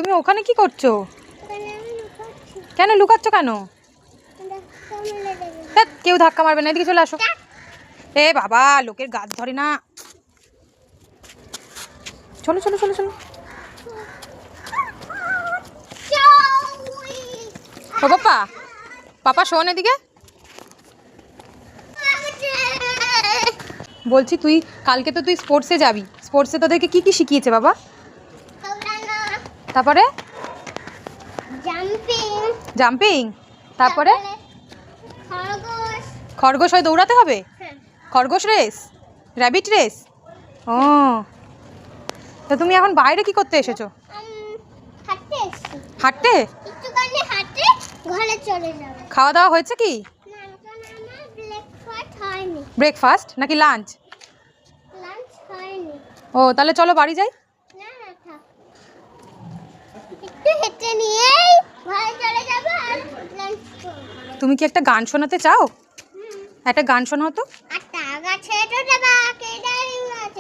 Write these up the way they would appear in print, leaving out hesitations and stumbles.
তুমি ওখানে কি করছো? কেন লুকাচ্ছ কেন? কেউ ধাক্কা মারবে না, এদিকে চলে আসো। এ বাবা, লোকের গাছ ধরে না। চলো চলো চলো চলো। ও পাপা, পাপা শোন এদিকে। বলছি তুই কালকে তো তুই স্পোর্টসে যাবি, স্পোর্টসে তোদেরকে কি কি শিখিয়েছে বাবা? তারপরে জাম্পিং, তারপরে খরগোশ হয় দৌড়াতে হবে, খরগোশ রেস, র্যাবিট রেস। ও, তো তুমি এখন বাইরে কি করতে এসেছো? হাঁটতে? খাওয়া দাওয়া হয়েছে কি? ব্রেকফাস্ট নাকি লাঞ্চ? ও, তাহলে চলো বাড়ি যাই। তুমি কি একটা গান শোনাতে চাও? একটা গান শোনাও তো।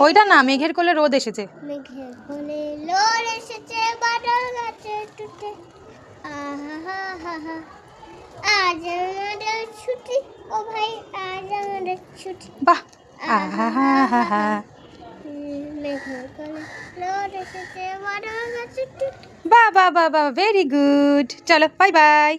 ওইটা না, মেঘের কোলে রোদ এসেছে। মেঘের কোলে রোদ এসেছে, বাদল গাছে টুটে, আহা আজ আমাদের ছুটি, ও ভাই আজ আমাদের ছুটি। বাহ, আহা, মেঘের কোলে রোদ এসেছে, বাদল গাছে টুটে। বাহ বাহ বাহ বাহ, ভেরি গুড। চলো বাই বাই।